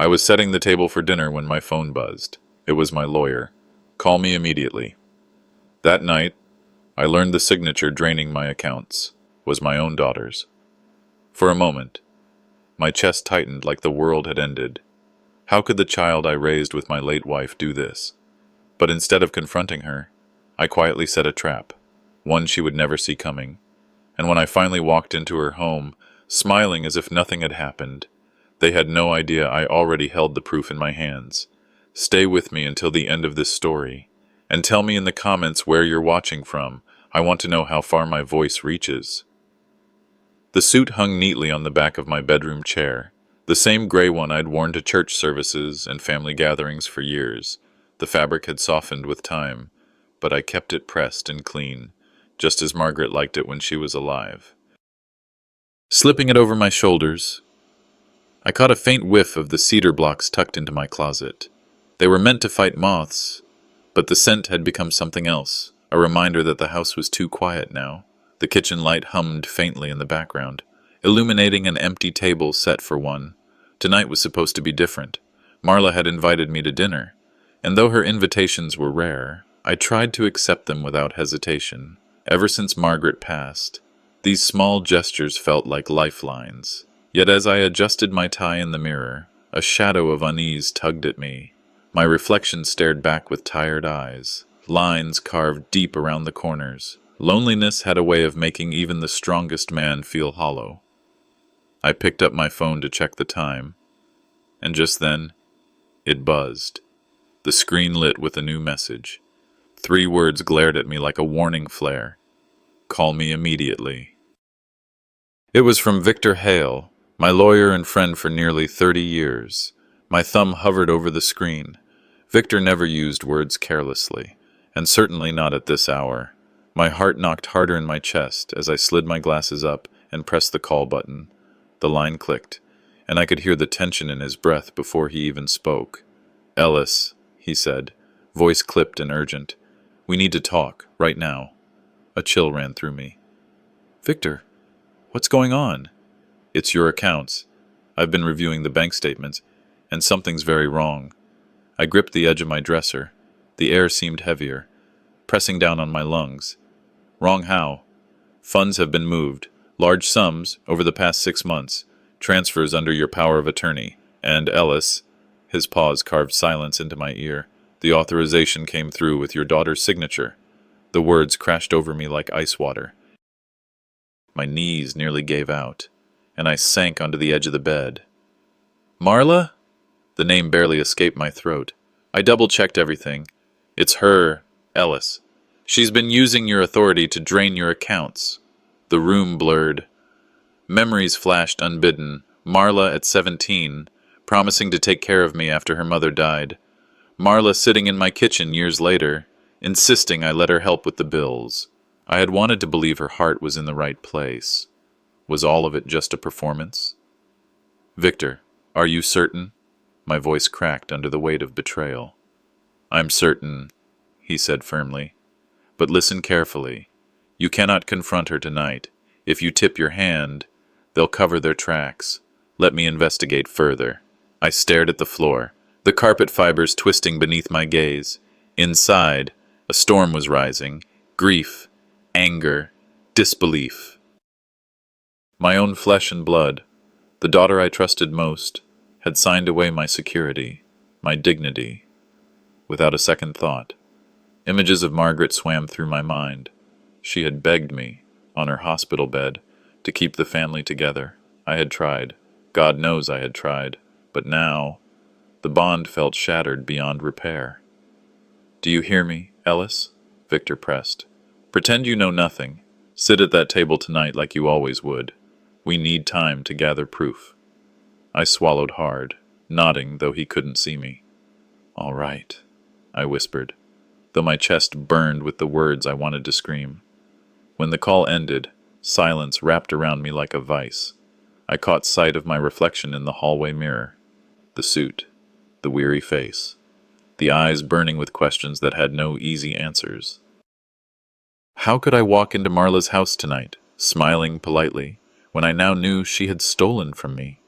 I was setting the table for dinner when my phone buzzed. It was my lawyer. Call me immediately. That night, I learned the signature draining my accounts was my own daughter's. For a moment, my chest tightened like the world had ended. How could the child I raised with my late wife do this? But instead of confronting her, I quietly set a trap, one she would never see coming. And when I finally walked into her home, smiling as if nothing had happened, they had no idea I already held the proof in my hands. Stay with me until the end of this story, and tell me in the comments where you're watching from. I want to know how far my voice reaches. The suit hung neatly on the back of my bedroom chair, the same gray one I'd worn to church services and family gatherings for years. The fabric had softened with time, but I kept it pressed and clean, just as Margaret liked it when she was alive. Slipping it over my shoulders, I caught a faint whiff of the cedar blocks tucked into my closet. They were meant to fight moths, but the scent had become something else, a reminder that the house was too quiet now. The kitchen light hummed faintly in the background, illuminating an empty table set for one. Tonight was supposed to be different. Marla had invited me to dinner, and though her invitations were rare, I tried to accept them without hesitation. Ever since Margaret passed, these small gestures felt like lifelines. Yet as I adjusted my tie in the mirror, a shadow of unease tugged at me. My reflection stared back with tired eyes, lines carved deep around the corners. Loneliness had a way of making even the strongest man feel hollow. I picked up my phone to check the time, and just then, it buzzed. The screen lit with a new message. 3 words glared at me like a warning flare. Call me immediately. It was from Victor Hale, my lawyer and friend for nearly 30 years. My thumb hovered over the screen. Victor never used words carelessly, and certainly not at this hour. My heart knocked harder in my chest as I slid my glasses up and pressed the call button. The line clicked, and I could hear the tension in his breath before he even spoke. "Ellis," he said, voice clipped and urgent. "We need to talk, right now." A chill ran through me. "Victor, what's going on?" "It's your accounts. I've been reviewing the bank statements, and something's very wrong." I gripped the edge of my dresser. The air seemed heavier, pressing down on my lungs. "Wrong how?" "Funds have been moved, large sums, over the past 6 months, transfers under your power of attorney, and Ellis," his pause carved silence into my ear, "the authorization came through with your daughter's signature." The words crashed over me like ice water. My knees nearly gave out, and I sank onto the edge of the bed. "Marla?" The name barely escaped my throat. I double-checked everything. "It's her, Ellis. She's been using your authority to drain your accounts." The room blurred. Memories flashed unbidden. Marla at 17, promising to take care of me after her mother died. Marla sitting in my kitchen years later, insisting I let her help with the bills. I had wanted to believe her heart was in the right place. Was all of it just a performance? "Victor, are you certain?" My voice cracked under the weight of betrayal. "I'm certain," he said firmly. "But listen carefully. You cannot confront her tonight. If you tip your hand, they'll cover their tracks. Let me investigate further." I stared at the floor, the carpet fibers twisting beneath my gaze. Inside, a storm was rising. Grief, anger, disbelief. My own flesh and blood, the daughter I trusted most, had signed away my security, my dignity. Without a second thought, images of Margaret swam through my mind. She had begged me, on her hospital bed, to keep the family together. I had tried. God knows I had tried. But now, the bond felt shattered beyond repair. "Do you hear me, Ellis?" Victor pressed. "Pretend you know nothing. Sit at that table tonight like you always would. We need time to gather proof." I swallowed hard, nodding though he couldn't see me. "All right," I whispered, though my chest burned with the words I wanted to scream. When the call ended, silence wrapped around me like a vice. I caught sight of my reflection in the hallway mirror. The suit, the weary face, the eyes burning with questions that had no easy answers. How could I walk into Marla's house tonight, smiling politely, when I now knew she had stolen from me?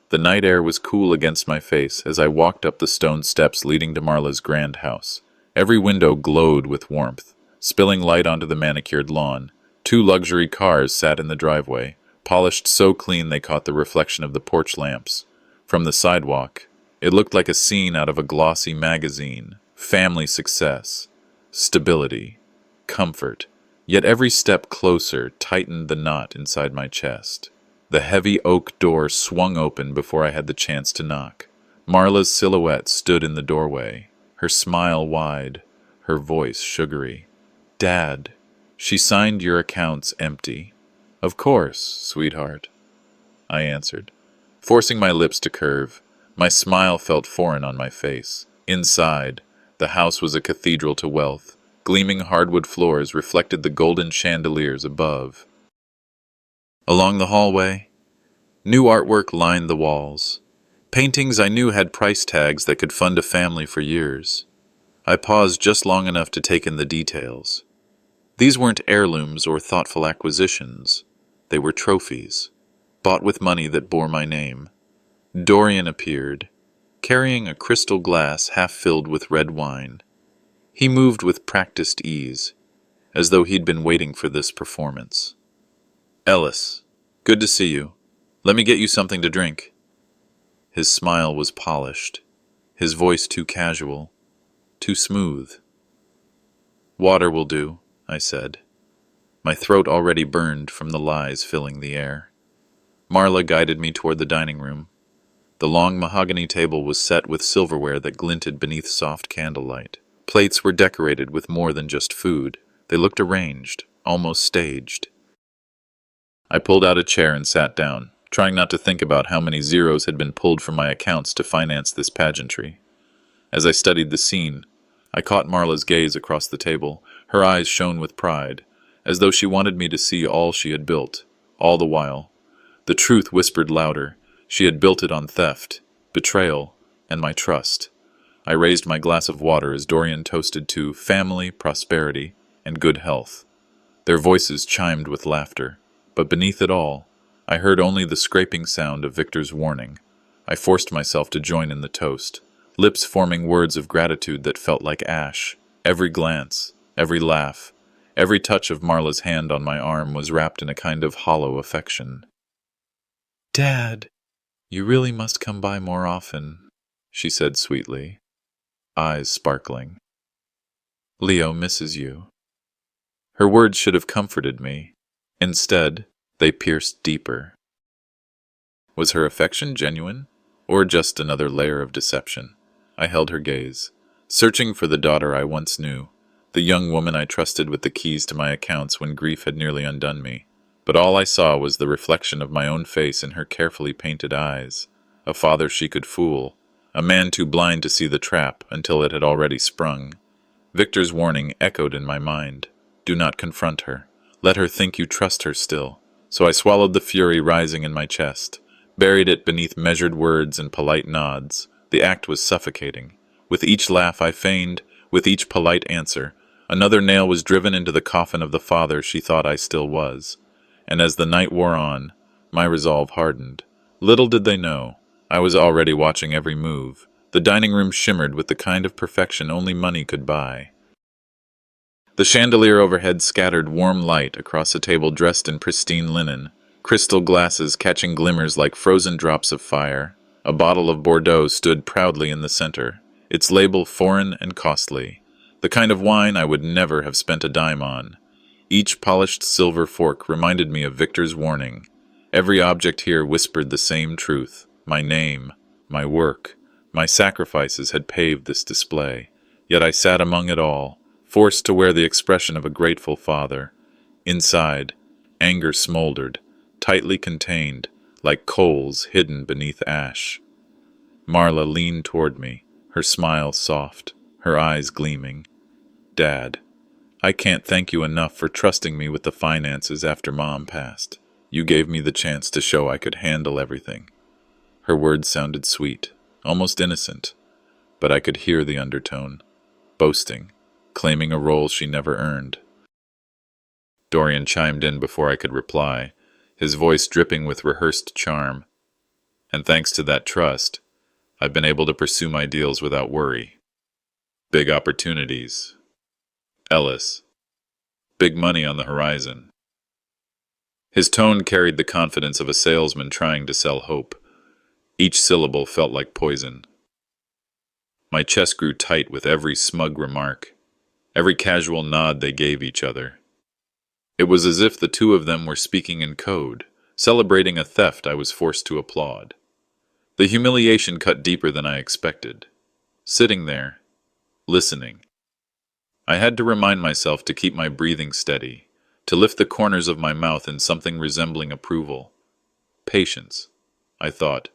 The night air was cool against my face as I walked up the stone steps leading to Marla's grand house. Every window glowed with warmth, spilling light onto the manicured lawn. 2 luxury cars sat in the driveway, polished so clean they caught the reflection of the porch lamps. From the sidewalk, it looked like a scene out of a glossy magazine. Family success, stability, comfort. Yet every step closer tightened the knot inside my chest. The heavy oak door swung open before I had the chance to knock. Marla's silhouette stood in the doorway, her smile wide, her voice sugary. "Dad, she signed your accounts empty." "Of course, sweetheart," I answered, forcing my lips to curve. My smile felt foreign on my face. Inside, the house was a cathedral to wealth. Gleaming hardwood floors reflected the golden chandeliers above. Along the hallway, new artwork lined the walls. Paintings I knew had price tags that could fund a family for years. I paused just long enough to take in the details. These weren't heirlooms or thoughtful acquisitions. They were trophies, bought with money that bore my name. Dorian appeared, carrying a crystal glass half filled with red wine. He moved with practiced ease, as though he'd been waiting for this performance. "Ellis, good to see you. Let me get you something to drink." His smile was polished, his voice too casual, too smooth. "Water will do," I said. My throat already burned from the lies filling the air. Marla guided me toward the dining room. The long mahogany table was set with silverware that glinted beneath soft candlelight. Plates were decorated with more than just food. They looked arranged, almost staged. I pulled out a chair and sat down, trying not to think about how many zeros had been pulled from my accounts to finance this pageantry. As I studied the scene, I caught Marla's gaze across the table. Her eyes shone with pride, as though she wanted me to see all she had built. All the while, the truth whispered louder. She had built it on theft, betrayal, and my trust. I raised my glass of water as Dorian toasted to family, prosperity, and good health. Their voices chimed with laughter, but beneath it all, I heard only the scraping sound of Victor's warning. I forced myself to join in the toast, lips forming words of gratitude that felt like ash. Every glance, every laugh, every touch of Marla's hand on my arm was wrapped in a kind of hollow affection. "Dad, you really must come by more often," she said sweetly, eyes sparkling. "Leo misses you." Her words should have comforted me. Instead, they pierced deeper. Was her affection genuine, or just another layer of deception? I held her gaze, searching for the daughter I once knew, the young woman I trusted with the keys to my accounts when grief had nearly undone me. But all I saw was the reflection of my own face in her carefully painted eyes. A father she could fool, a man too blind to see the trap until it had already sprung. Victor's warning echoed in my mind. Do not confront her. Let her think you trust her still. So I swallowed the fury rising in my chest, buried it beneath measured words and polite nods. The act was suffocating. With each laugh I feigned, with each polite answer, another nail was driven into the coffin of the father she thought I still was. And as the night wore on, my resolve hardened. Little did they know, I was already watching every move. The dining room shimmered with the kind of perfection only money could buy. The chandelier overhead scattered warm light across a table dressed in pristine linen, crystal glasses catching glimmers like frozen drops of fire. A bottle of Bordeaux stood proudly in the center, its label foreign and costly, the kind of wine I would never have spent a dime on. Each polished silver fork reminded me of Victor's warning. Every object here whispered the same truth. My name, my work, my sacrifices had paved this display. Yet I sat among it all, forced to wear the expression of a grateful father. Inside, anger smoldered, tightly contained, like coals hidden beneath ash. Marla leaned toward me, her smile soft, her eyes gleaming. "Dad, I can't thank you enough for trusting me with the finances after Mom passed. You gave me the chance to show I could handle everything." Her words sounded sweet, almost innocent, but I could hear the undertone. Boasting, claiming a role she never earned. Dorian chimed in before I could reply, his voice dripping with rehearsed charm. And thanks to that trust, I've been able to pursue my deals without worry. Big opportunities. Ellis. Big money on the horizon. His tone carried the confidence of a salesman trying to sell hope. Each syllable felt like poison. My chest grew tight with every smug remark, every casual nod they gave each other. It was as if the two of them were speaking in code, celebrating a theft I was forced to applaud. The humiliation cut deeper than I expected. Sitting there, listening. I had to remind myself to keep my breathing steady, to lift the corners of my mouth in something resembling approval. Patience, I thought.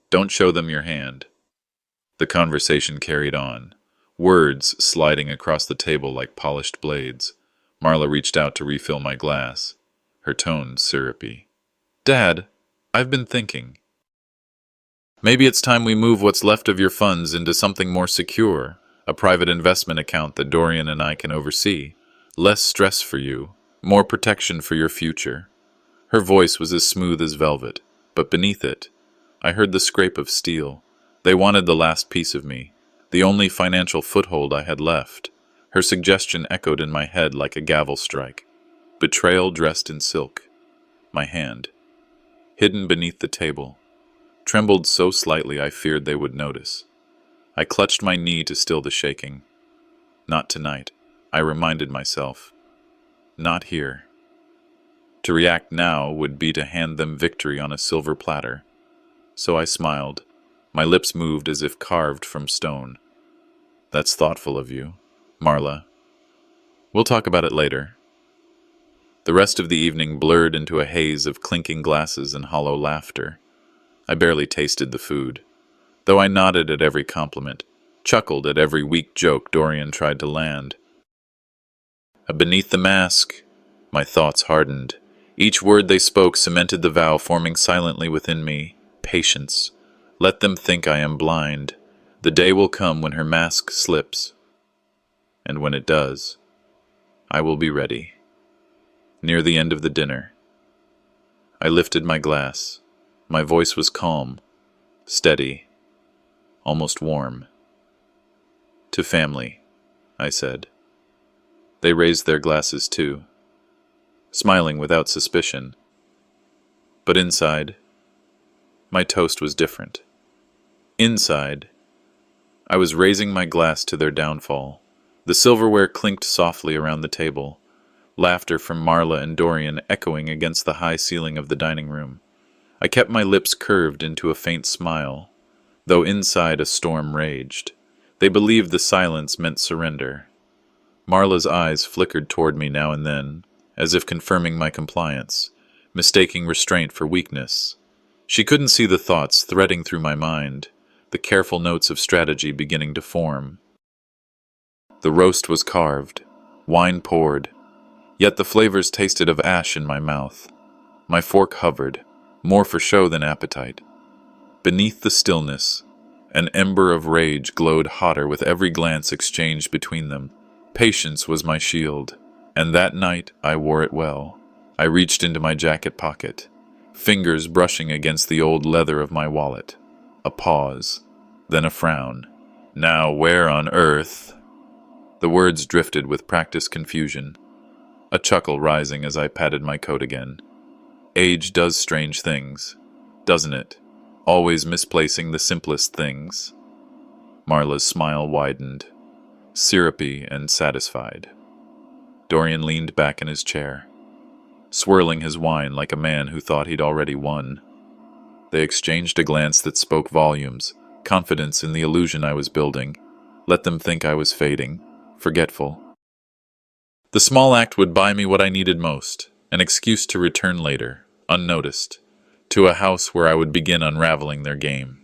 Don't show them your hand. The conversation carried on, words sliding across the table like polished blades. Marla reached out to refill my glass, her tone syrupy. Dad, I've been thinking. Maybe it's time we move what's left of your funds into something more secure, a private investment account that Dorian and I can oversee. Less stress for you, more protection for your future. Her voice was as smooth as velvet, but beneath it, I heard the scrape of steel. They wanted the last piece of me, the only financial foothold I had left. Her suggestion echoed in my head like a gavel strike. Betrayal dressed in silk. My hand, hidden beneath the table, trembled so slightly I feared they would notice. I clutched my knee to still the shaking. Not tonight, I reminded myself. Not here. To react now would be to hand them victory on a silver platter. So I smiled. My lips moved as if carved from stone. That's thoughtful of you, Marla. We'll talk about it later. The rest of the evening blurred into a haze of clinking glasses and hollow laughter. I barely tasted the food, though I nodded at every compliment, chuckled at every weak joke Dorian tried to land. Beneath the mask, my thoughts hardened. Each word they spoke cemented the vow forming silently within me. Patience. Let them think I am blind. The day will come when her mask slips. And when it does, I will be ready. Near the end of the dinner, I lifted my glass. My voice was calm, steady, almost warm. To family, I said. They raised their glasses too, smiling without suspicion. But inside, my toast was different. Inside, I was raising my glass to their downfall. The silverware clinked softly around the table, laughter from Marla and Dorian echoing against the high ceiling of the dining room. I kept my lips curved into a faint smile, though inside a storm raged. They believed the silence meant surrender. Marla's eyes flickered toward me now and then, as if confirming my compliance, mistaking restraint for weakness. She couldn't see the thoughts threading through my mind, the careful notes of strategy beginning to form. The roast was carved, wine poured, yet the flavors tasted of ash in my mouth. My fork hovered, more for show than appetite. Beneath the stillness, an ember of rage glowed hotter with every glance exchanged between them. Patience was my shield, and that night I wore it well. I reached into my jacket pocket, fingers brushing against the old leather of my wallet. A pause, then a frown. Now where on earth? The words drifted with practiced confusion, a chuckle rising as I patted my coat again. Age does strange things, doesn't it? Always misplacing the simplest things. Marla's smile widened, syrupy and satisfied. Dorian leaned back in his chair, swirling his wine like a man who thought he'd already won. They exchanged a glance that spoke volumes, confidence in the illusion I was building. Let them think I was fading, forgetful. The small act would buy me what I needed most, an excuse to return later, unnoticed, to a house where I would begin unraveling their game.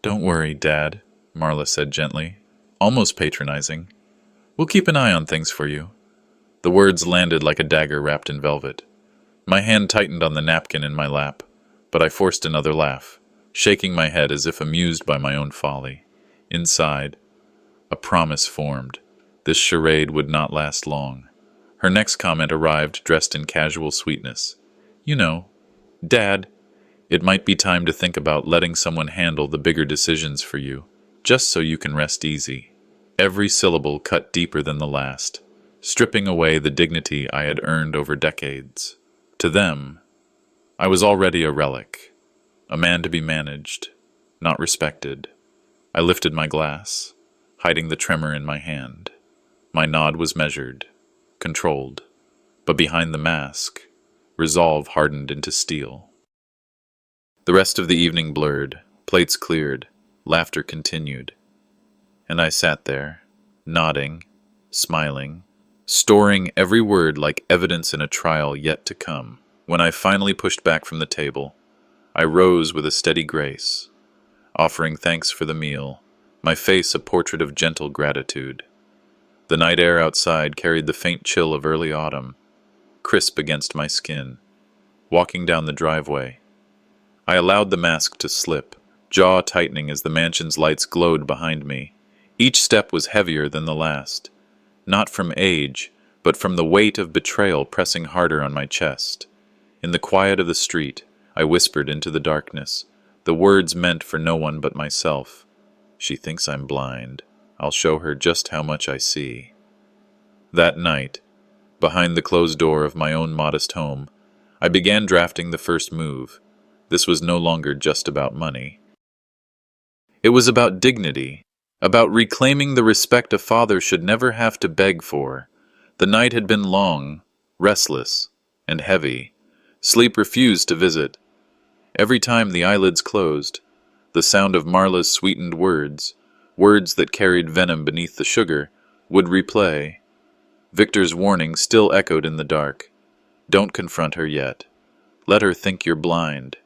Don't worry, Dad, Marla said gently, almost patronizing. We'll keep an eye on things for you. The words landed like a dagger wrapped in velvet. My hand tightened on the napkin in my lap, but I forced another laugh, shaking my head as if amused by my own folly. Inside, a promise formed. This charade would not last long. Her next comment arrived dressed in casual sweetness. You know, Dad, It might be time to think about letting someone handle the bigger decisions for you, just so you can rest easy. Every syllable cut deeper than the last, stripping away the dignity I had earned over decades. To them, I was already a relic, a man to be managed, not respected. I lifted my glass, hiding the tremor in my hand. My nod was measured, controlled, but behind the mask, resolve hardened into steel. The rest of the evening blurred, plates cleared, laughter continued. And I sat there, nodding, smiling, storing every word like evidence in a trial yet to come. When I finally pushed back from the table, I rose with a steady grace, offering thanks for the meal, my face a portrait of gentle gratitude. The night air outside carried the faint chill of early autumn, crisp against my skin. Walking down the driveway, I allowed the mask to slip, jaw tightening as the mansion's lights glowed behind me. Each step was heavier than the last, not from age, but from the weight of betrayal pressing harder on my chest. In the quiet of the street, I whispered into the darkness, the words meant for no one but myself. She thinks I'm blind. I'll show her just how much I see. That night, behind the closed door of my own modest home, I began drafting the first move. This was no longer just about money. It was about dignity, about reclaiming the respect a father should never have to beg for. The night had been long, restless, and heavy. Sleep refused to visit. Every time the eyelids closed, the sound of Marla's sweetened words, words that carried venom beneath the sugar, would replay. Victor's warning still echoed in the dark. Don't confront her yet. Let her think you're blind.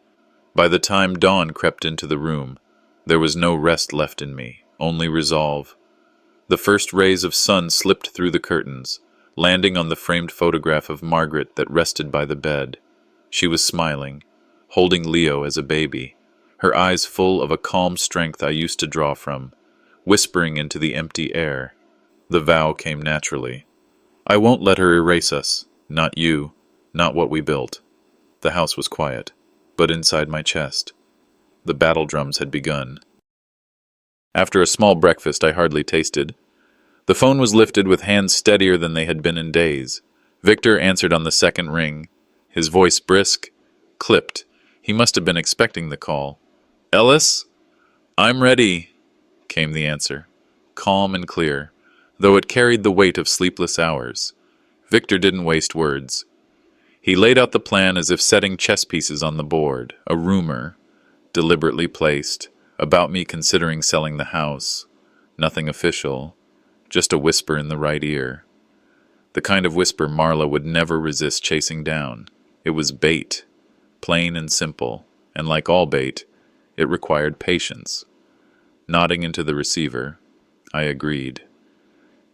By the time dawn crept into the room, there was no rest left in me, only resolve. The first rays of sun slipped through the curtains, landing on the framed photograph of Margaret that rested by the bed. She was smiling, holding Leo as a baby, her eyes full of a calm strength I used to draw from, whispering into the empty air. The vow came naturally. I won't let her erase us, not you, not what we built. The house was quiet, but inside my chest, the battle drums had begun. After a small breakfast I hardly tasted, the phone was lifted with hands steadier than they had been in days. Victor answered on the second ring, his voice brisk, clipped. He must have been expecting the call. "Ellis? I'm ready," came the answer, calm and clear, though it carried the weight of sleepless hours. Victor didn't waste words. He laid out the plan as if setting chess pieces on the board, a rumor, deliberately placed, about me considering selling the house. Nothing official, just a whisper in the right ear. The kind of whisper Marla would never resist chasing down. It was bait, plain and simple, and like all bait, it required patience. Nodding into the receiver, I agreed.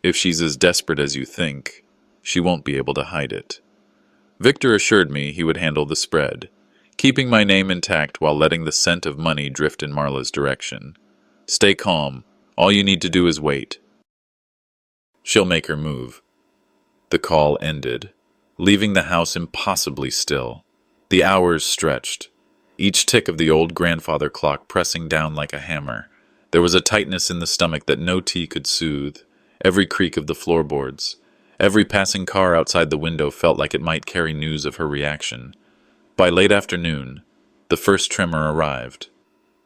If she's as desperate as you think, she won't be able to hide it. Victor assured me he would handle the spread, keeping my name intact while letting the scent of money drift in Marla's direction. Stay calm. All you need to do is wait. She'll make her move. The call ended, leaving the house impossibly still. The hours stretched, each tick of the old grandfather clock pressing down like a hammer. There was a tightness in the stomach that no tea could soothe. Every creak of the floorboards, every passing car outside the window felt like it might carry news of her reaction. By late afternoon, the first tremor arrived.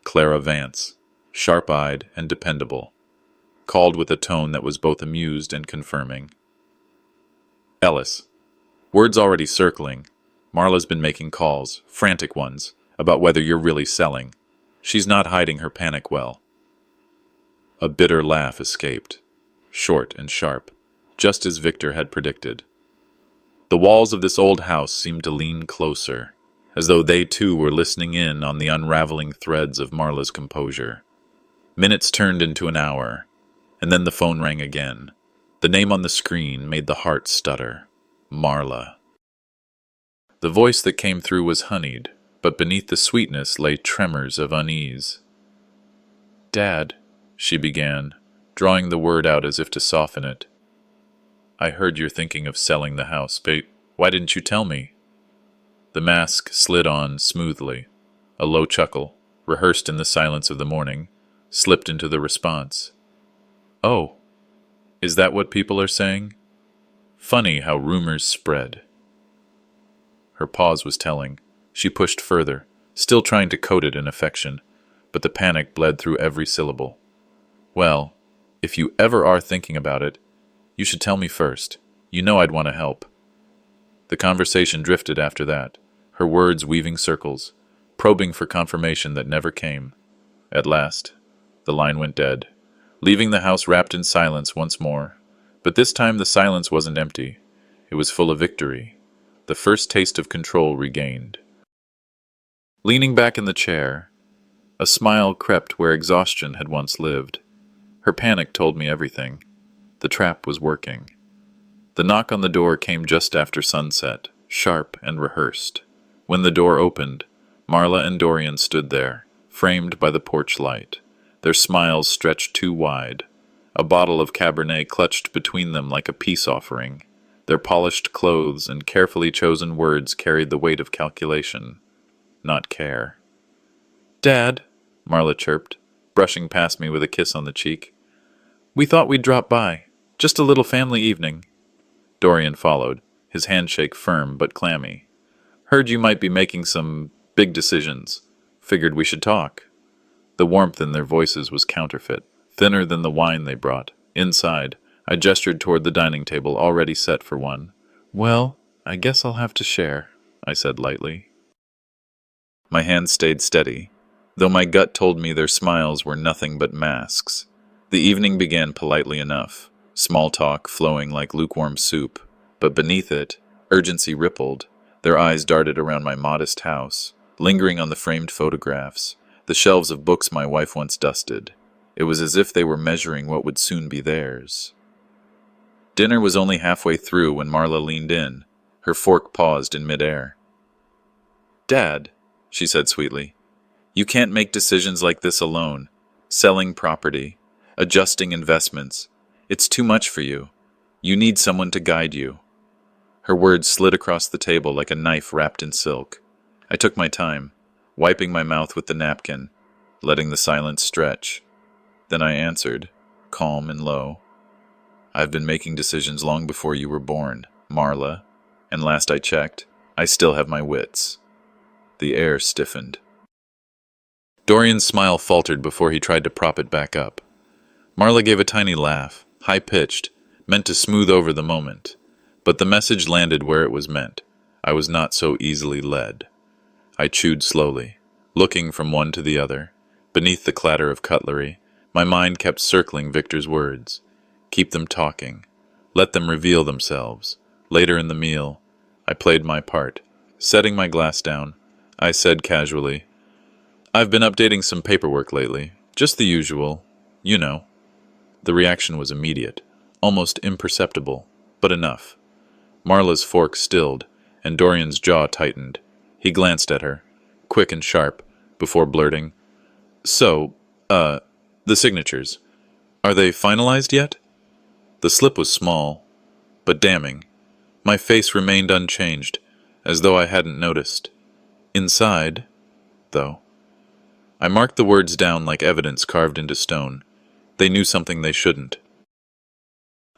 Clara Vance, sharp-eyed and dependable, called with a tone that was both amused and confirming. "Ellis, word's already circling. Marla's been making calls, frantic ones, about whether you're really selling. She's not hiding her panic well." A bitter laugh escaped, short and sharp, just as Victor had predicted. The walls of this old house seemed to lean closer, as though they too were listening in on the unraveling threads of Marla's composure. Minutes turned into an hour, and then the phone rang again. The name on the screen made the heart stutter. Marla. The voice that came through was honeyed, but beneath the sweetness lay tremors of unease. "Dad," she began, drawing the word out as if to soften it. "I heard you're thinking of selling the house, but why didn't you tell me?" The mask slid on smoothly, A low chuckle, rehearsed in the silence of the morning, slipped into the response. "Oh, is that what people are saying? Funny how rumors spread." Her pause was telling. She pushed further, still trying to coat it in affection, but the panic bled through every syllable. "Well, if you ever are thinking about it, you should tell me first. You know I'd want to help." The conversation drifted after that, her words weaving circles, probing for confirmation that never came. At last, the line went dead, leaving the house wrapped in silence once more. But this time the silence wasn't empty. It was full of victory, the first taste of control regained. Leaning back in the chair, a smile crept where exhaustion had once lived. Her panic told me everything. The trap was working. The knock on the door came just after sunset, sharp and rehearsed. When the door opened, Marla and Dorian stood there, framed by the porch light, their smiles stretched too wide. A bottle of Cabernet clutched between them like a peace offering. Their polished clothes and carefully chosen words carried the weight of calculation, not care. "Dad," Marla chirped, brushing past me with a kiss on the cheek. "We thought we'd drop by. Just a little family evening." Dorian followed, his handshake firm but clammy. "Heard you might be making some big decisions. Figured we should talk." The warmth in their voices was counterfeit, thinner than the wine they brought. Inside, I gestured toward the dining table already set for one. "Well, I guess I'll have to share," I said lightly. My hand stayed steady, though my gut told me their smiles were nothing but masks. The evening began politely enough, small talk flowing like lukewarm soup, but beneath it, urgency rippled. Their eyes darted around my modest house, lingering on the framed photographs, the shelves of books my wife once dusted. It was as if they were measuring what would soon be theirs. Dinner was only halfway through when Marla leaned in, her fork paused in midair. "Dad," she said sweetly, "you can't make decisions like this alone. Selling property, adjusting investments. It's too much for you. You need someone to guide you." Her words slid across the table like a knife wrapped in silk. I took my time, wiping my mouth with the napkin, letting the silence stretch. Then I answered, calm and low. "I've been making decisions long before you were born, Marla, and last I checked, I still have my wits." The air stiffened. Dorian's smile faltered before he tried to prop it back up. Marla gave a tiny laugh, high-pitched, meant to smooth over the moment. But the message landed where it was meant. I was not so easily led. I chewed slowly, looking from one to the other. Beneath the clatter of cutlery, my mind kept circling Victor's words. Keep them talking. Let them reveal themselves. Later in the meal, I played my part. Setting my glass down, I said casually, "I've been updating some paperwork lately. Just the usual. You know." The reaction was immediate, almost imperceptible, but enough. Marla's fork stilled, and Dorian's jaw tightened. He glanced at her, quick and sharp, before blurting, "So, the signatures. Are they finalized yet?" The slip was small, but damning. My face remained unchanged, as though I hadn't noticed. Inside, though. I marked the words down like evidence carved into stone. They knew something they shouldn't.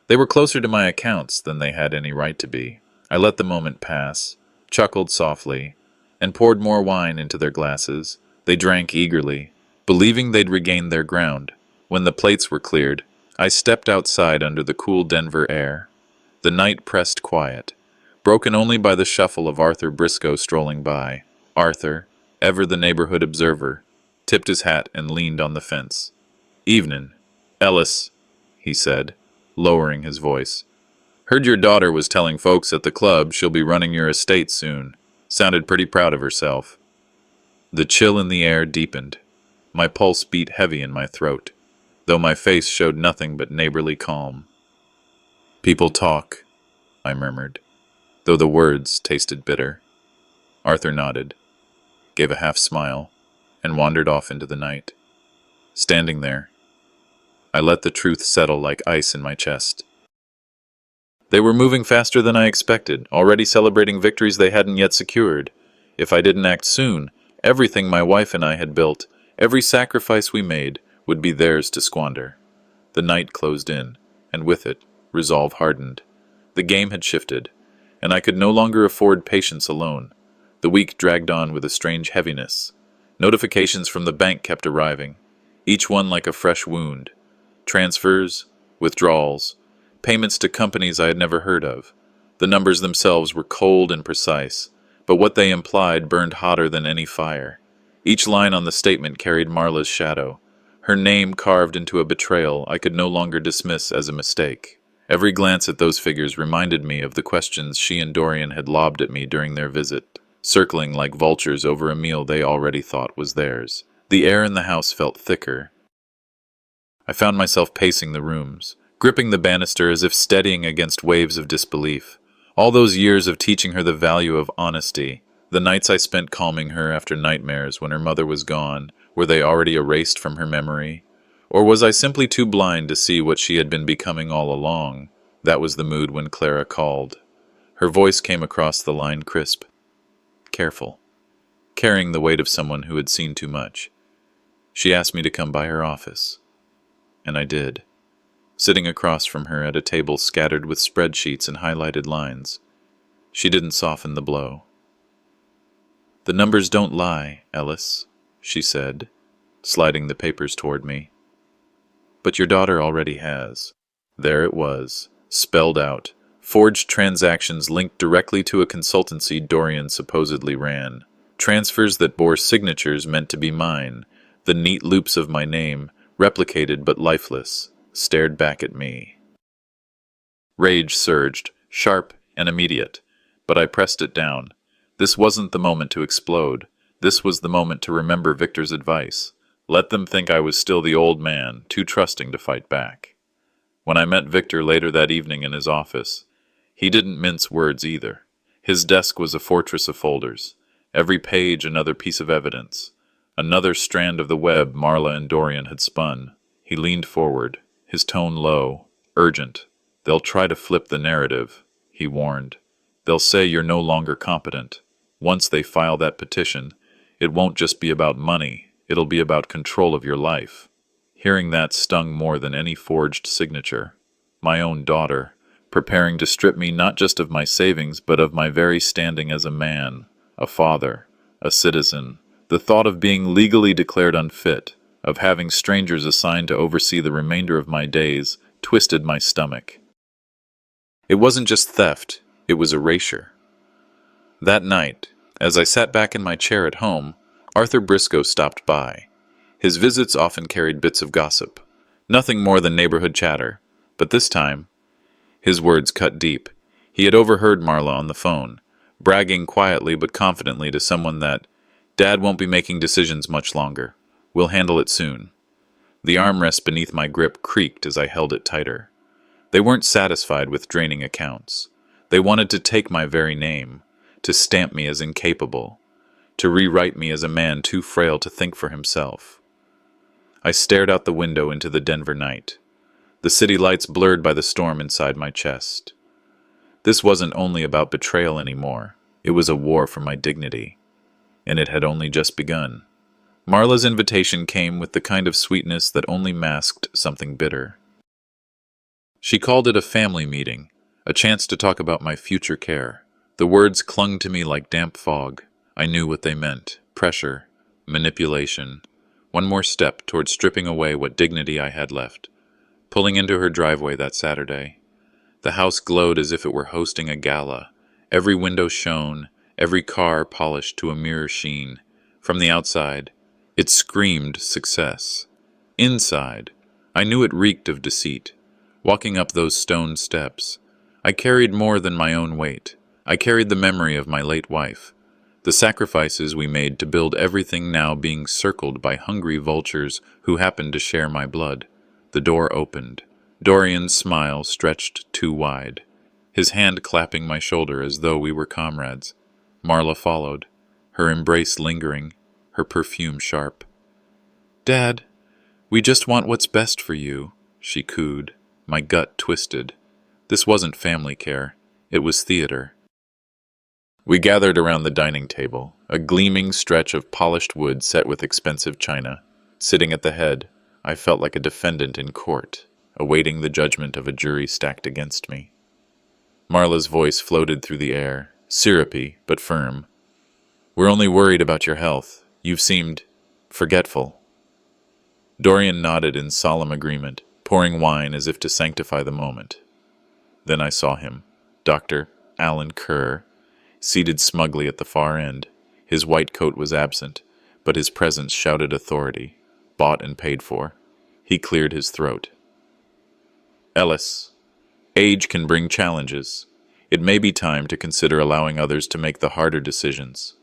They were closer to my accounts than they had any right to be. I let the moment pass, chuckled softly, and poured more wine into their glasses. They drank eagerly, believing they'd regained their ground. When the plates were cleared, I stepped outside under the cool Denver air. The night pressed quiet, broken only by the shuffle of Arthur Briscoe strolling by. Arthur, ever the neighborhood observer, tipped his hat and leaned on the fence. "Evenin', Ellis," he said, lowering his voice. "Heard your daughter was telling folks at the club she'll be running your estate soon. Sounded pretty proud of herself." The chill in the air deepened. My pulse beat heavy in my throat, though my face showed nothing but neighborly calm. "People talk," I murmured, though the words tasted bitter. Arthur nodded, gave a half smile, and wandered off into the night. Standing there, I let the truth settle like ice in my chest. They were moving faster than I expected, already celebrating victories they hadn't yet secured. If I didn't act soon, Everything my wife and I had built, every sacrifice we made, would be theirs to squander. The night closed in, and with it, resolve hardened. The game had shifted, and I could no longer afford patience alone. The week dragged on with a strange heaviness. Notifications from the bank kept arriving, each one like a fresh wound. Transfers, withdrawals, payments to companies I had never heard of. The numbers themselves were cold and precise, but what they implied burned hotter than any fire. Each line on the statement carried Marla's shadow, her name carved into a betrayal I could no longer dismiss as a mistake. Every glance at those figures reminded me of the questions she and Dorian had lobbed at me during their visit, circling like vultures over a meal they already thought was theirs. The air in the house felt thicker. I found myself pacing the rooms, gripping the banister as if steadying against waves of disbelief. All those years of teaching her the value of honesty, the nights I spent calming her after nightmares when her mother was gone, were they already erased from her memory? Or was I simply too blind to see what she had been becoming all along? That was the mood when Clara called. Her voice came across the line crisp, careful, carrying the weight of someone who had seen too much. She asked me to come by her office, and I did, sitting across from her at a table scattered with spreadsheets and highlighted lines. She didn't soften the blow. "The numbers don't lie, Ellis," she said, sliding the papers toward me. "But your daughter already has." There it was, spelled out, forged transactions linked directly to a consultancy Dorian supposedly ran, transfers that bore signatures meant to be mine. The neat loops of my name, replicated but lifeless, stared back at me. Rage surged, sharp and immediate, but I pressed it down. This wasn't the moment to explode. This was the moment to remember Victor's advice. Let them think I was still the old man, too trusting to fight back. When I met Victor later that evening in his office, he didn't mince words either. His desk was a fortress of folders, every page another piece of evidence, another strand of the web Marla and Dorian had spun. He leaned forward, his tone low, urgent. "They'll try to flip the narrative," he warned. "They'll say you're no longer competent. Once they file that petition, it won't just be about money, it'll be about control of your life." Hearing that stung more than any forged signature. My own daughter, preparing to strip me not just of my savings, but of my very standing as a man, a father, a citizen. The thought of being legally declared unfit, of having strangers assigned to oversee the remainder of my days, twisted my stomach. It wasn't just theft, it was erasure. That night, as I sat back in my chair at home, Arthur Briscoe stopped by. His visits often carried bits of gossip, nothing more than neighborhood chatter, but this time, his words cut deep. He had overheard Marla on the phone, bragging quietly but confidently to someone that, "Dad won't be making decisions much longer. We'll handle it soon." The armrest beneath my grip creaked as I held it tighter. They weren't satisfied with draining accounts. They wanted to take my very name, to stamp me as incapable, to rewrite me as a man too frail to think for himself. I stared out the window into the Denver night, the city lights blurred by the storm inside my chest. This wasn't only about betrayal anymore. It was a war for my dignity, and it had only just begun. Marla's invitation came with the kind of sweetness that only masked something bitter. She called it a family meeting, a chance to talk about my future care. The words clung to me like damp fog. I knew what they meant: pressure, manipulation. One more step toward stripping away what dignity I had left. Pulling into her driveway that Saturday, the house glowed as if it were hosting a gala. Every window shone, every car polished to a mirror sheen. From the outside, it screamed success. Inside, I knew it reeked of deceit. Walking up those stone steps, I carried more than my own weight. I carried the memory of my late wife, the sacrifices we made to build everything now being circled by hungry vultures who happened to share my blood. The door opened. Dorian's smile stretched too wide, his hand clapping my shoulder as though we were comrades. Marla followed, her embrace lingering, her perfume sharp. "Dad, we just want what's best for you," she cooed. My gut twisted. This wasn't family care. It was theater. We gathered around the dining table, a gleaming stretch of polished wood set with expensive china. Sitting at the head, I felt like a defendant in court, awaiting the judgment of a jury stacked against me. Marla's voice floated through the air, syrupy but firm. "We're only worried about your health. You've seemed forgetful." Dorian nodded in solemn agreement, pouring wine as if to sanctify the moment. Then I saw him, Dr. Alan Kerr, seated smugly at the far end. His white coat was absent, but his presence shouted authority, bought and paid for. He cleared his throat. "Ellis, age can bring challenges. It may be time to consider allowing others to make the harder decisions."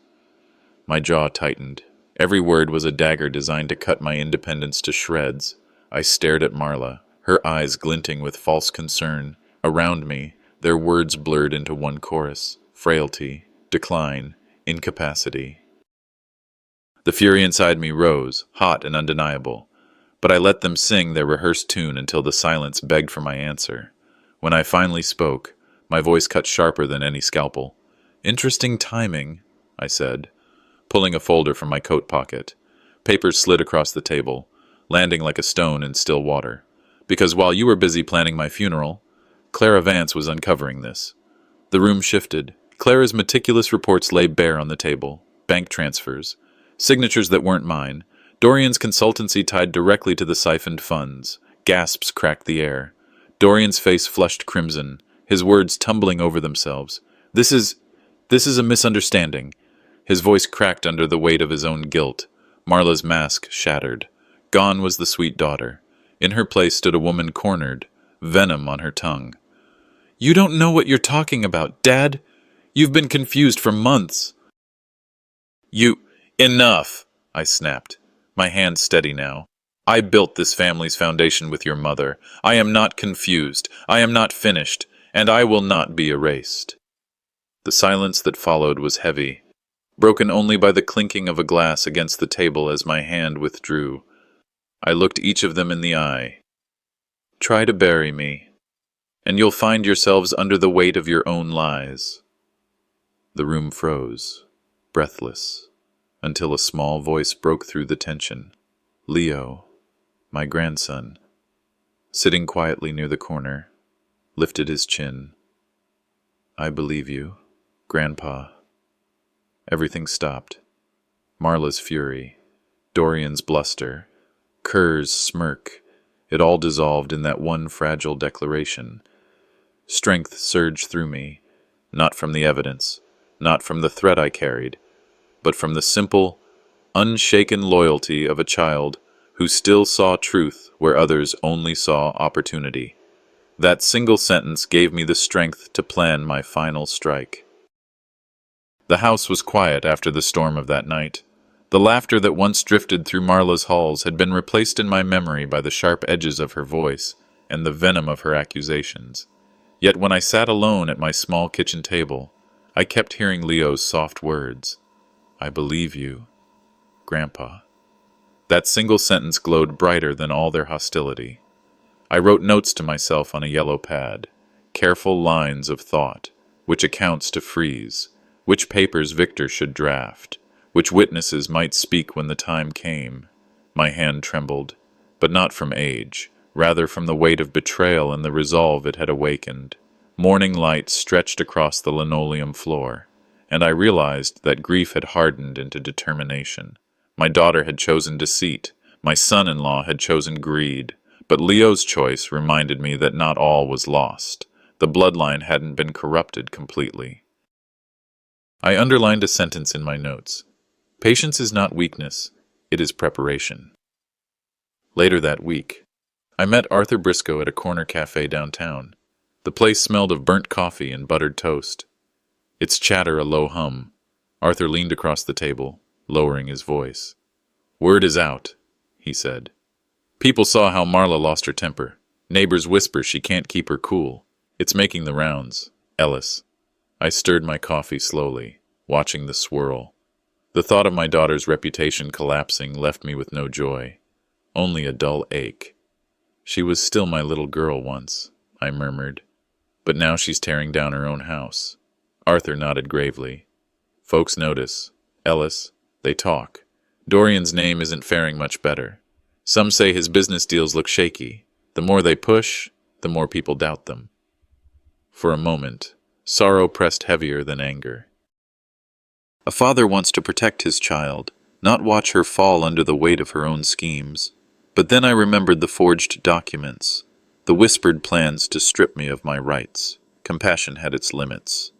My jaw tightened. Every word was a dagger designed to cut my independence to shreds. I stared at Marla, her eyes glinting with false concern. Around me, their words blurred into one chorus: frailty, decline, incapacity. The fury inside me rose, hot and undeniable, but I let them sing their rehearsed tune until the silence begged for my answer. When I finally spoke, my voice cut sharper than any scalpel. "Interesting timing," I said, pulling a folder from my coat pocket. Papers slid across the table, landing like a stone in still water. "Because while you were busy planning my funeral, Clara Vance was uncovering this." The room shifted. Clara's meticulous reports lay bare on the table. Bank transfers, signatures that weren't mine, Dorian's consultancy tied directly to the siphoned funds. Gasps cracked the air. Dorian's face flushed crimson, his words tumbling over themselves. This is a misunderstanding." His voice cracked under the weight of his own guilt. Marla's mask shattered. Gone was the sweet daughter. In her place stood a woman cornered, venom on her tongue. "You don't know what you're talking about, Dad. You've been confused for months." Enough, I snapped, my hand steady now. "I built this family's foundation with your mother. I am not confused. I am not finished, and I will not be erased." The silence that followed was heavy, broken only by the clinking of a glass against the table as my hand withdrew. I looked each of them in the eye. "Try to bury me, and you'll find yourselves under the weight of your own lies." The room froze, breathless, until a small voice broke through the tension. Leo, my grandson, sitting quietly near the corner, lifted his chin. "I believe you, Grandpa." Everything stopped. Marla's fury, Dorian's bluster, Kerr's smirk, it all dissolved in that one fragile declaration. Strength surged through me, not from the evidence, not from the threat I carried, but from the simple, unshaken loyalty of a child who still saw truth where others only saw opportunity. That single sentence gave me the strength to plan my final strike. The house was quiet after the storm of that night. The laughter that once drifted through Marla's halls had been replaced in my memory by the sharp edges of her voice and the venom of her accusations. Yet when I sat alone at my small kitchen table, I kept hearing Leo's soft words. "I believe you, Grandpa." That single sentence glowed brighter than all their hostility. I wrote notes to myself on a yellow pad, careful lines of thought, which accounts to freeze, which papers Victor should draft, which witnesses might speak when the time came. My hand trembled, but not from age, rather from the weight of betrayal and the resolve it had awakened. Morning light stretched across the linoleum floor, and I realized that grief had hardened into determination. My daughter had chosen deceit, my son-in-law had chosen greed, but Leo's choice reminded me that not all was lost. The bloodline hadn't been corrupted completely. I underlined a sentence in my notes. Patience is not weakness, it is preparation. Later that week, I met Arthur Briscoe at a corner cafe downtown. The place smelled of burnt coffee and buttered toast. Its chatter a low hum. Arthur leaned across the table, lowering his voice. "Word is out," he said. "People saw how Marla lost her temper. Neighbors whisper she can't keep her cool. It's making the rounds. Ellis." I stirred my coffee slowly, watching the swirl. The thought of my daughter's reputation collapsing left me with no joy, only a dull ache. "She was still my little girl once," I murmured. "But now she's tearing down her own house." Arthur nodded gravely. Folks notice. Ellis. They talk. Dorian's name isn't faring much better. Some say his business deals look shaky. The more they push, the more people doubt them. For a moment, sorrow pressed heavier than anger. A father wants to protect his child, not watch her fall under the weight of her own schemes. But then I remembered the forged documents, the whispered plans to strip me of my rights. Compassion had its limits.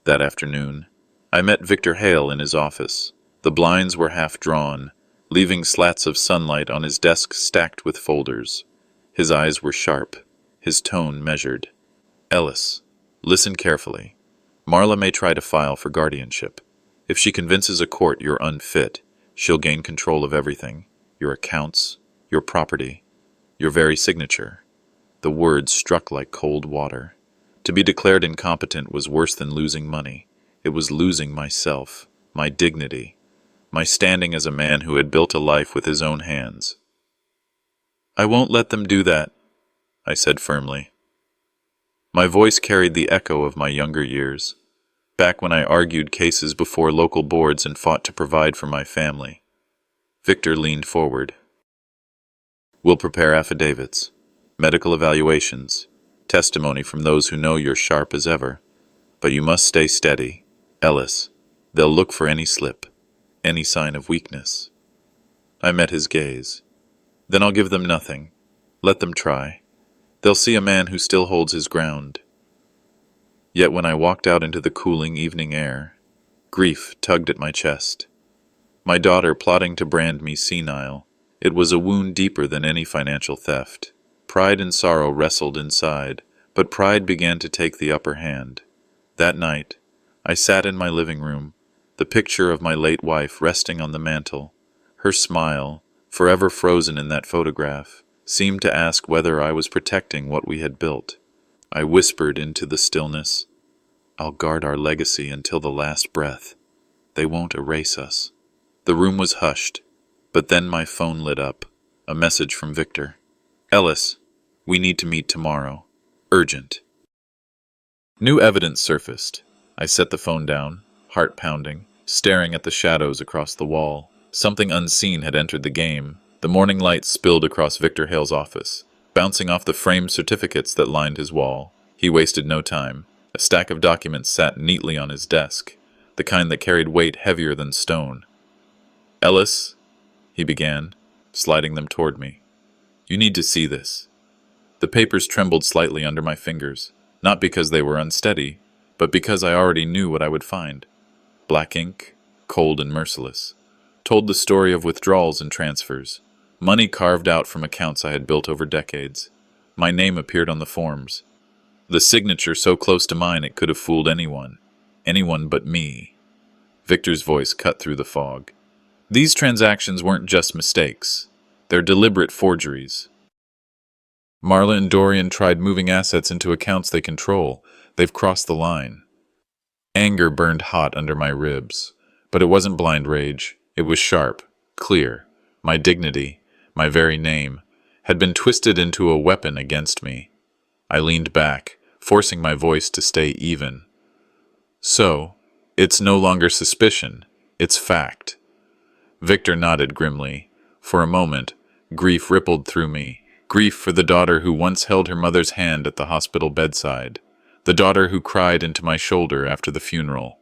That afternoon, I met Victor Hale in his office. The blinds were half drawn, leaving slats of sunlight on his desk stacked with folders. His eyes were sharp, his tone measured. Ellis, listen carefully. Marla may try to file for guardianship. If she convinces a court you're unfit, she'll gain control of everything. Your accounts, your property, your very signature. The words struck like cold water. To be declared incompetent was worse than losing money. It was losing myself, my dignity, my standing as a man who had built a life with his own hands. I won't let them do that, I said firmly. My voice carried the echo of my younger years, back when I argued cases before local boards and fought to provide for my family. Victor leaned forward. We'll prepare affidavits, medical evaluations, testimony from those who know you're sharp as ever. But you must stay steady, Ellis. They'll look for any slip, any sign of weakness. I met his gaze. Then I'll give them nothing. Let them try. They'll see a man who still holds his ground. Yet when I walked out into the cooling evening air, grief tugged at my chest. My daughter plotting to brand me senile. It was a wound deeper than any financial theft. Pride and sorrow wrestled inside, but pride began to take the upper hand. That night, I sat in my living room, the picture of my late wife resting on the mantel. Her smile, forever frozen in that photograph, seemed to ask whether I was protecting what we had built. I whispered into the stillness, I'll guard our legacy until the last breath. They won't erase us. The room was hushed, but then my phone lit up. A message from Victor. Ellis, we need to meet tomorrow. Urgent. New evidence surfaced. I set the phone down, heart pounding, staring at the shadows across the wall. Something unseen had entered the game. The morning light spilled across Victor Hale's office, bouncing off the framed certificates that lined his wall. He wasted no time. A stack of documents sat neatly on his desk, the kind that carried weight heavier than stone. Ellis, he began, sliding them toward me. You need to see this. The papers trembled slightly under my fingers, not because they were unsteady, but because I already knew what I would find. Black ink, cold and merciless, told the story of withdrawals and transfers, money carved out from accounts I had built over decades. My name appeared on the forms. The signature so close to mine it could have fooled anyone but me. Victor's voice cut through the fog. These transactions weren't just mistakes. They're deliberate forgeries. Marla and Dorian tried moving assets into accounts they control. They've crossed the line. Anger burned hot under my ribs, but it wasn't blind rage. It was sharp, clear. My dignity, my very name, had been twisted into a weapon against me. I leaned back, forcing my voice to stay even. So, it's no longer suspicion, it's fact. Victor nodded grimly. For a moment, grief rippled through me. Grief for the daughter who once held her mother's hand at the hospital bedside. The daughter who cried into my shoulder after the funeral.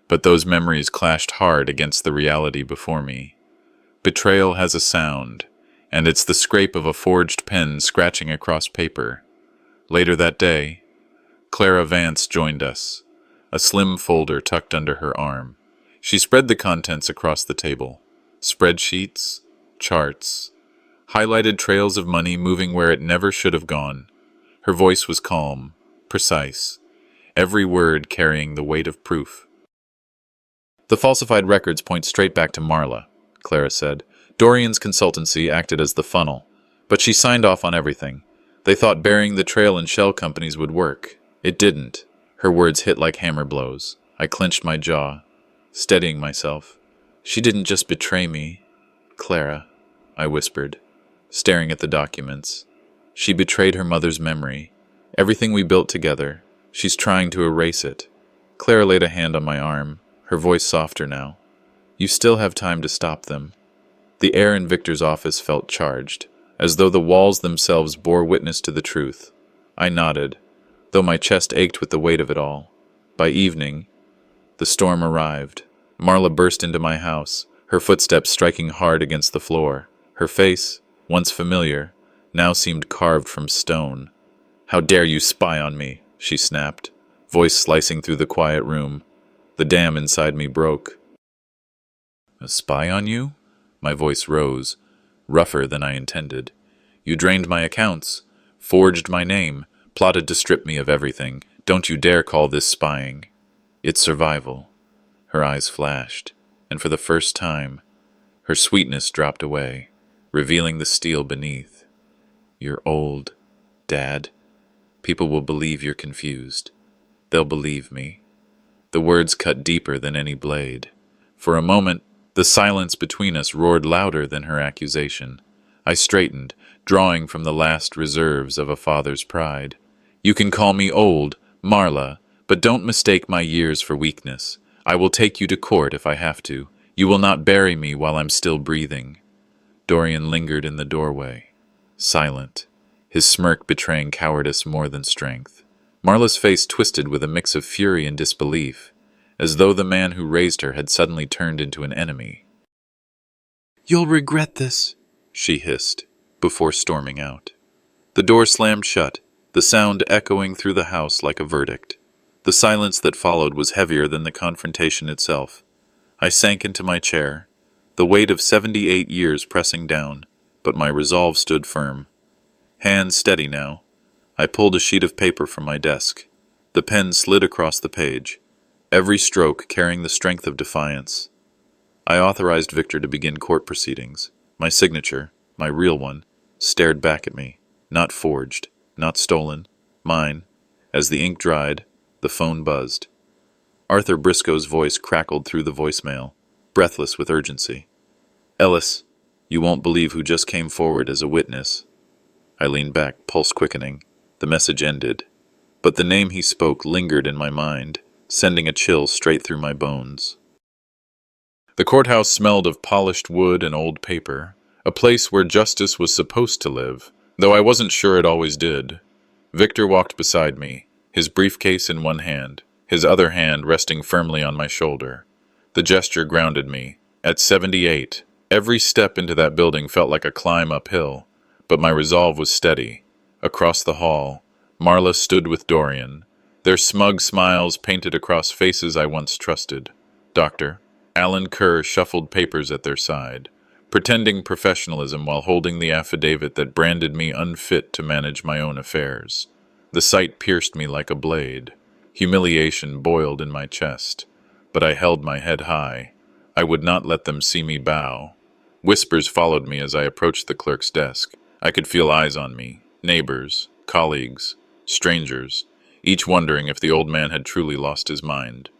But those memories clashed hard against the reality before me. Betrayal has a sound, and it's the scrape of a forged pen scratching across paper. Later that day, Clara Vance joined us, a slim folder tucked under her arm. She spread the contents across the table. Spreadsheets, charts, highlighted trails of money moving where it never should have gone. Her voice was calm, precise, every word carrying the weight of proof. The falsified records point straight back to Marla, Clara said. Dorian's consultancy acted as the funnel, but she signed off on everything. They thought burying the trail in shell companies would work. It didn't. Her words hit like hammer blows. I clenched my jaw, steadying myself. She didn't just betray me, Clara, I whispered, staring at the documents. She betrayed her mother's memory. Everything we built together, she's trying to erase it. Clara laid a hand on my arm, her voice softer now. "You still have time to stop them." The air in Victor's office felt charged, as though the walls themselves bore witness to the truth. I nodded, though my chest ached with the weight of it all. By evening, the storm arrived. Marla burst into my house, her footsteps striking hard against the floor. Her face, once familiar, now seemed carved from stone. "How dare you spy on me?" she snapped, voice slicing through the quiet room. The dam inside me broke. "A spy on you?" My voice rose, rougher than I intended. "You drained my accounts, forged my name, plotted to strip me of everything. Don't you dare call this spying. It's survival." Her eyes flashed, and for the first time, her sweetness dropped away, revealing the steel beneath. "You're old, Dad. People will believe you're confused. They'll believe me." The words cut deeper than any blade. For a moment, the silence between us roared louder than her accusation. I straightened, drawing from the last reserves of a father's pride. "You can call me old, Marla, but don't mistake my years for weakness. I will take you to court if I have to. You will not bury me while I'm still breathing." Dorian lingered in the doorway, silent, his smirk betraying cowardice more than strength. Marla's face twisted with a mix of fury and disbelief, as though the man who raised her had suddenly turned into an enemy. "You'll regret this," she hissed, before storming out. The door slammed shut, the sound echoing through the house like a verdict. The silence that followed was heavier than the confrontation itself. I sank into my chair, the weight of 78 years pressing down, but my resolve stood firm. Hands steady now, I pulled a sheet of paper from my desk. The pen slid across the page, every stroke carrying the strength of defiance. I authorized Victor to begin court proceedings. My signature, my real one, stared back at me, not forged, not stolen, mine. As the ink dried, the phone buzzed. Arthur Briscoe's voice crackled through the voicemail, breathless with urgency. "Ellis, you won't believe who just came forward as a witness." I leaned back, pulse quickening. The message ended, but the name he spoke lingered in my mind, sending a chill straight through my bones. The courthouse smelled of polished wood and old paper, a place where justice was supposed to live, though I wasn't sure it always did. Victor walked beside me, his briefcase in one hand, his other hand resting firmly on my shoulder. The gesture grounded me. At 78, every step into that building felt like a climb uphill, but my resolve was steady. Across the hall, Marla stood with Dorian, their smug smiles painted across faces I once trusted. Dr. Alan Kerr shuffled papers at their side, pretending professionalism while holding the affidavit that branded me unfit to manage my own affairs. The sight pierced me like a blade. Humiliation boiled in my chest, but I held my head high. I would not let them see me bow. Whispers followed me as I approached the clerk's desk. I could feel eyes on me, neighbors, colleagues, strangers, each wondering if the old man had truly lost his mind.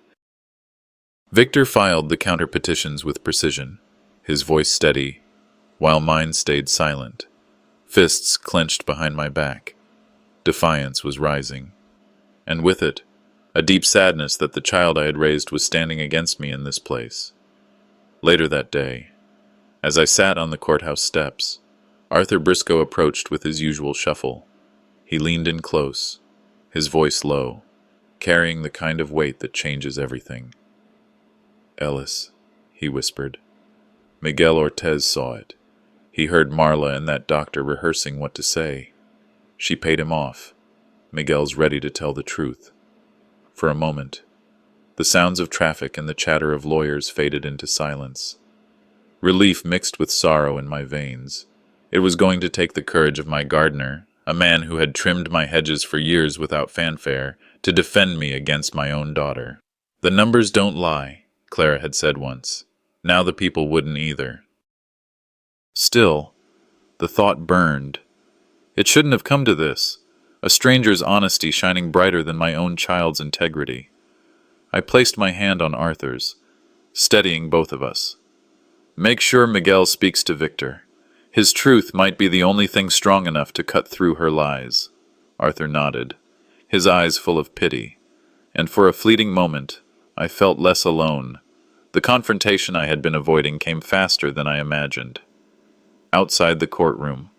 Victor filed the counter petitions with precision, his voice steady, while mine stayed silent, fists clenched behind my back. Defiance was rising, and with it, a deep sadness that the child I had raised was standing against me in this place. Later that day, as I sat on the courthouse steps, Arthur Briscoe approached with his usual shuffle. He leaned in close, his voice low, carrying the kind of weight that changes everything. "Ellis," he whispered. "Miguel Ortez saw it. He heard Marla and that doctor rehearsing what to say. She paid him off. Miguel's ready to tell the truth." For a moment, the sounds of traffic and the chatter of lawyers faded into silence. Relief mixed with sorrow in my veins. It was going to take the courage of my gardener, a man who had trimmed my hedges for years without fanfare, to defend me against my own daughter. "The numbers don't lie," Clara had said once. Now the people wouldn't either. Still, the thought burned. It shouldn't have come to this, a stranger's honesty shining brighter than my own child's integrity. I placed my hand on Arthur's, steadying both of us. "Make sure Miguel speaks to Victor. His truth might be the only thing strong enough to cut through her lies." Arthur nodded, his eyes full of pity, and for a fleeting moment I felt less alone, The confrontation I had been avoiding came faster than I imagined. Outside the courtroom,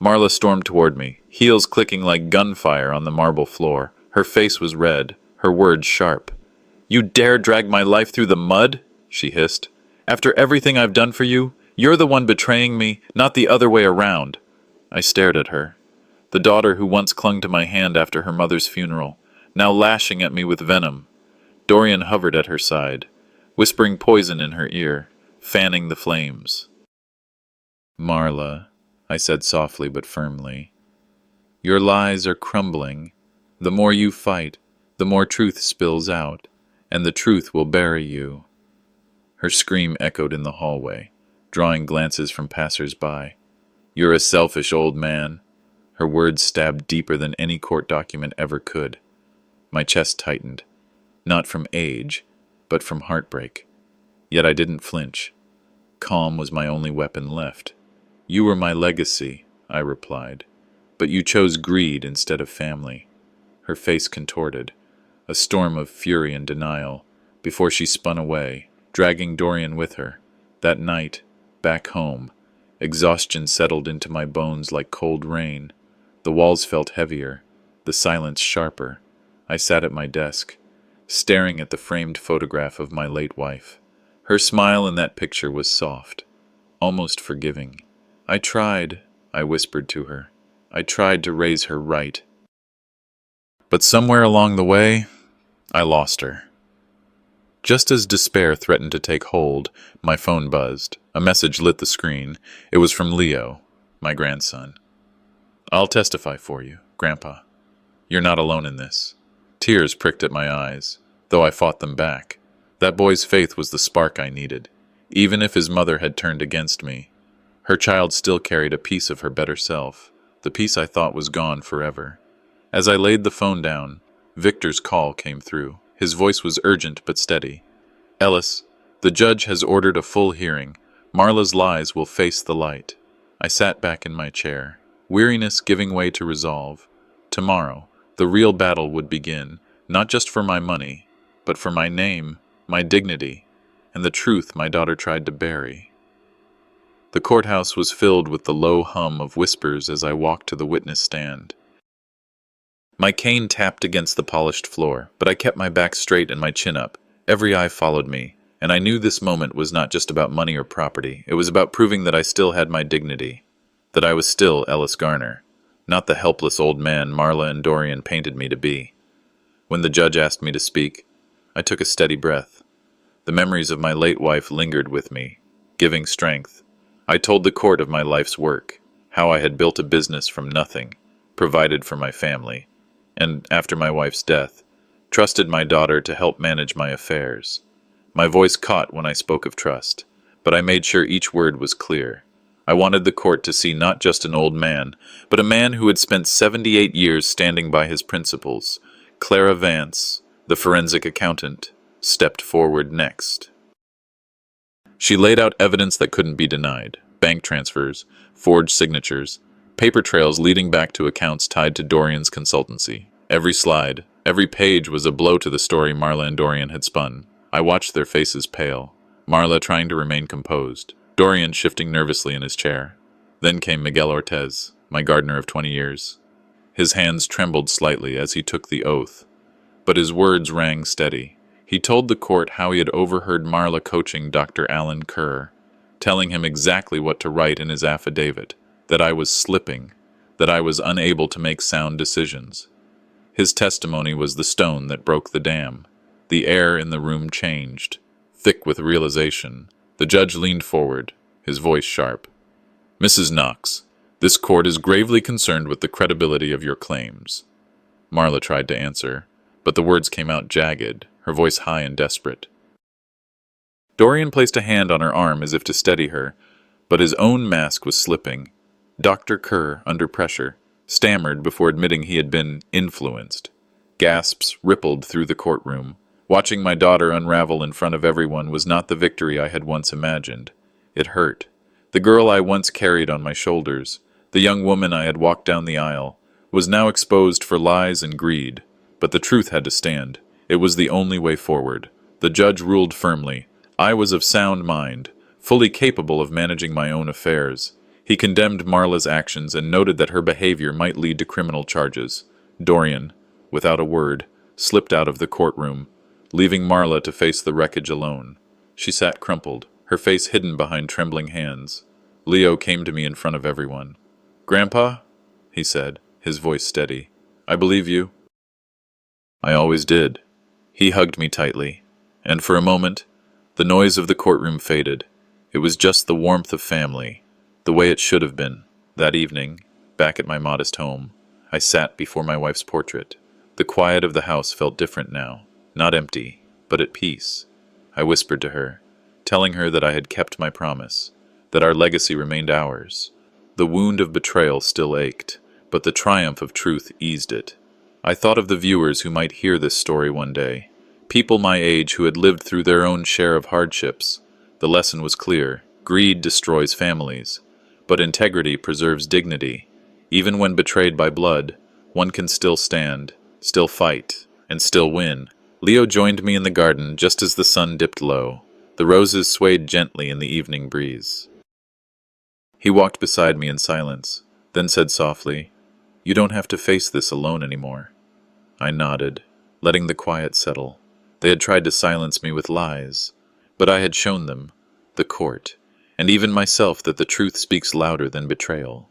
Marla stormed toward me, heels clicking like gunfire on the marble floor. Her face was red, her words sharp. "You dare drag my life through the mud?" she hissed. "After everything I've done for you, you're the one betraying me, not the other way around." I stared at her. The daughter who once clung to my hand after her mother's funeral, now lashing at me with venom. Dorian hovered at her side, whispering poison in her ear, fanning the flames. "Marla," I said softly but firmly, "your lies are crumbling. The more you fight, the more truth spills out, and the truth will bury you." Her scream echoed in the hallway, drawing glances from passers-by. "You're a selfish old man." Her words stabbed deeper than any court document ever could. My chest tightened, not from age, but from heartbreak. Yet I didn't flinch. Calm was my only weapon left. "You were my legacy," I replied, "but you chose greed instead of family." Her face contorted, a storm of fury and denial, before she spun away, dragging Dorian with her. That night, back home, exhaustion settled into my bones like cold rain. The walls felt heavier, the silence sharper. I sat at my desk, staring at the framed photograph of my late wife. Her smile in that picture was soft, almost forgiving. I whispered to her. I tried to raise her right. But somewhere along the way, I lost her. Just as despair threatened to take hold, my phone buzzed. A message lit the screen. It was from Leo, my grandson. "I'll testify for you, Grandpa. You're not alone in this." Tears pricked at my eyes, though I fought them back. That boy's faith was the spark I needed. Even if his mother had turned against me, her child still carried a piece of her better self, the piece I thought was gone forever. As I laid the phone down, Victor's call came through. His voice was urgent but steady. "Ellis, the judge has ordered a full hearing. Marla's lies will face the light." I sat back in my chair, weariness giving way to resolve. Tomorrow, the real battle would begin, not just for my money, but for my name, my dignity, and the truth my daughter tried to bury. The courthouse was filled with the low hum of whispers as I walked to the witness stand. My cane tapped against the polished floor, but I kept my back straight and my chin up. Every eye followed me, and I knew this moment was not just about money or property. It was about proving that I still had my dignity, that I was still Ellis Garner, not the helpless old man Marla and Dorian painted me to be. When the judge asked me to speak, I took a steady breath. The memories of my late wife lingered with me, giving strength. I told the court of my life's work, how I had built a business from nothing, provided for my family, and, after my wife's death, trusted my daughter to help manage my affairs. My voice caught when I spoke of trust, but I made sure each word was clear. I wanted the court to see not just an old man, but a man who had spent 78 years standing by his principles. Clara Vance, the forensic accountant, stepped forward next. She laid out evidence that couldn't be denied: bank transfers, forged signatures, paper trails leading back to accounts tied to Dorian's consultancy. Every slide, every page was a blow to the story Marla and Dorian had spun. I watched their faces pale, Marla trying to remain composed, Dorian shifting nervously in his chair. Then came Miguel Ortez, my gardener of 20 years. His hands trembled slightly as he took the oath, but his words rang steady. He told the court how he had overheard Marla coaching Dr. Alan Kerr, telling him exactly what to write in his affidavit, that I was slipping, that I was unable to make sound decisions. His testimony was the stone that broke the dam. The air in the room changed, thick with realization. The judge leaned forward, his voice sharp. "Mrs. Knox, this court is gravely concerned with the credibility of your claims." Marla tried to answer, but the words came out jagged, her voice high and desperate. Dorian placed a hand on her arm as if to steady her, but his own mask was slipping. Dr. Kerr, under pressure, stammered before admitting he had been influenced. Gasps rippled through the courtroom. Watching my daughter unravel in front of everyone was not the victory I had once imagined. It hurt. The girl I once carried on my shoulders, the young woman I had walked down the aisle, was now exposed for lies and greed. But the truth had to stand. It was the only way forward. The judge ruled firmly, I was of sound mind, fully capable of managing my own affairs. He condemned Marla's actions and noted that her behavior might lead to criminal charges. Dorian, without a word, slipped out of the courtroom, leaving Marla to face the wreckage alone. She sat crumpled, her face hidden behind trembling hands. Leo came to me in front of everyone. "Grandpa," he said, his voice steady, "I believe you." I always did. He hugged me tightly, and for a moment, the noise of the courtroom faded. It was just the warmth of family, the way it should have been. That evening, back at my modest home, I sat before my wife's portrait. The quiet of the house felt different now, not empty, but at peace. I whispered to her, telling her that I had kept my promise, that our legacy remained ours. The wound of betrayal still ached, but the triumph of truth eased it. I thought of the viewers who might hear this story one day, people my age who had lived through their own share of hardships. The lesson was clear: greed destroys families, but integrity preserves dignity. Even when betrayed by blood, one can still stand, still fight, and still win. Leo joined me in the garden just as the sun dipped low. The roses swayed gently in the evening breeze. He walked beside me in silence, then said softly, "You don't have to face this alone anymore." I nodded, letting the quiet settle. They had tried to silence me with lies, but I had shown them, the court, and even myself, that the truth speaks louder than betrayal.